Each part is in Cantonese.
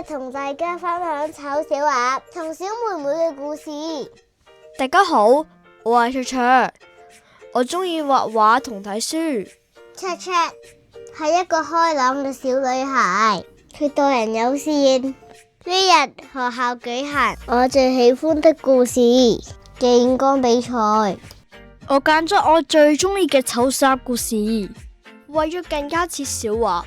日同大家分享醜小鴨同小妹妹嘅故事。大家好，我係卓卓，我中意畫畫同睇書。卓卓係一個開朗嘅小女孩，佢待人友善。呢日學校舉行我最喜歡的故事嘅演講比賽，我揀咗我最中意嘅醜小鴨故事。為咗更加似小鴨，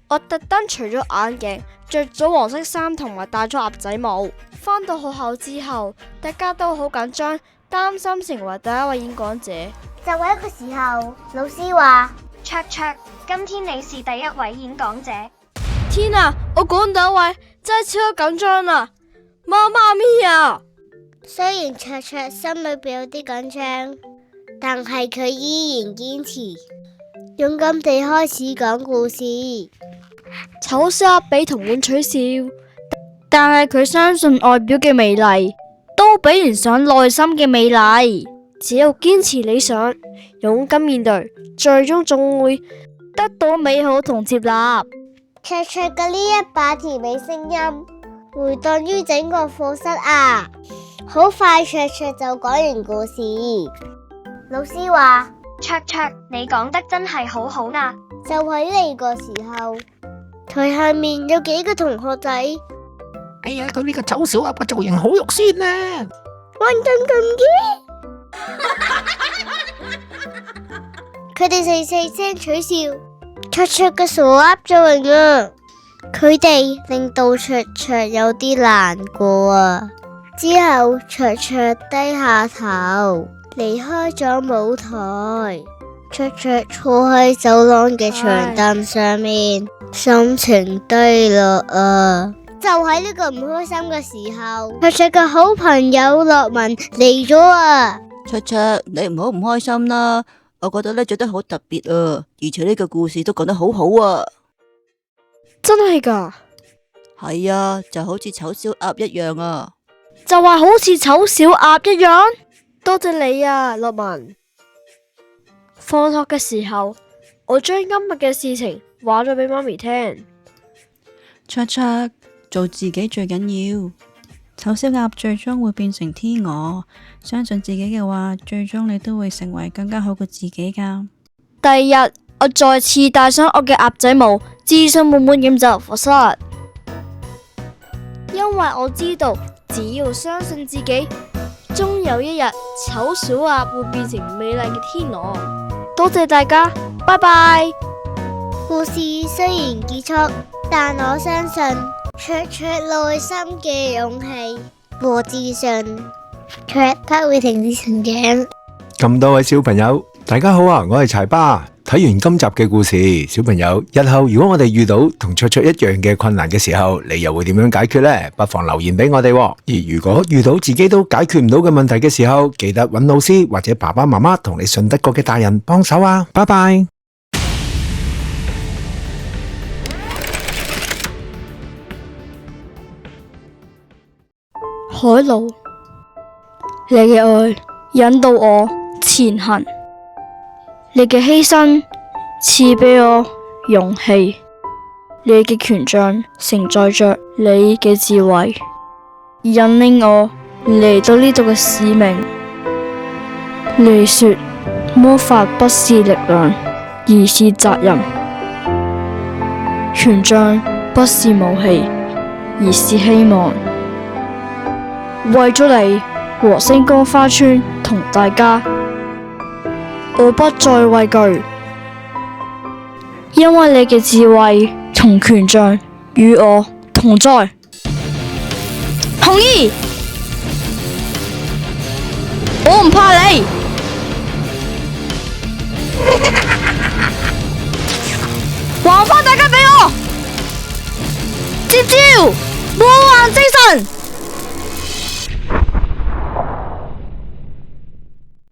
我特登除咗眼鏡，着咗黃色衫同埋戴咗鴨仔帽。返到學校之後，大家都好緊張，擔心成為第一位演講者。就喺個時候，老師話：卓卓，今天你是第一位演講者。天啊！我講第一位，真係超級緊張啊！媽媽咪啊！雖然卓卓心裏邊有啲緊張，但係佢依然堅持，勇敢地開始講故事。醜小鴨被同伴取笑，但係佢相信外表嘅美麗都比唔上內心嘅美麗。只有堅持理想，勇敢面對，最終總會得到美好同接納。卓卓嘅呢一把甜美聲音回蕩於整個課室啊！好快，卓卓就講完故事。老師話：卓卓，你講得真係好好啊！就喺呢個時候，台下面有幾個同學仔，哎呀，佢呢個醜小鴨嘅造型好肉酸啊！溫咁嘅，佢哋細聲取笑卓卓嘅傻鴨造型啊！佢哋令到卓卓有啲難過啊！之後卓卓低下頭離開咗舞台，卓卓坐喺走廊嘅長凳上面，心情低落啊！就喺呢個唔開心嘅時候，卓卓嘅好朋友樂文嚟咗啊！卓卓，你唔好唔開心啦，我覺得你做得好特別啊，而且呢個故事都講得好好啊！真係㗎？係啊，就好似醜小鴨一樣啊！就話好似醜小鴨一樣？多謝你啊，樂文。放學嘅時候，我將今日嘅事情話咗俾媽咪聽。卓卓，做自己最緊要。醜小鴨最終會變成天鵝，相信自己嘅話，最終你都會成為更加好嘅自己㗎。第二日，我再次戴上我嘅鴨仔帽，自信滿滿咁走入課室。因為我知道，只要相信自己，終有一日醜小鴨會變成美麗嘅天鵝。多謝大家，拜拜。故事雖然結束，但我相信卓卓內心嘅勇氣和自信，卻不會停止成長。咁多位小朋友，大家好啊！我係柴爸。睇完今集嘅故事，小朋友，日後如果我哋遇到同卓卓一樣嘅困難嘅時候，你又會點樣解決呢？不妨留言俾我哋。而如果遇到自己都解決唔到嘅問題嘅時候，記得揾老師或者爸爸媽媽同你信得過嘅大人幫手啊！拜拜。海路，你嘅愛引導我前行，你嘅犧牲賜俾我勇氣，你嘅權杖承載着你嘅智慧，引領我嚟到呢度嘅使命。你說魔法不是力量，而是責任；權杖不是武器，而是希望。為咗你和星光花村同大家，我不再畏懼，因為你嘅智慧同權杖與我同在。紅衣，我唔怕你。還返大家俾我，接招！魔幻精神！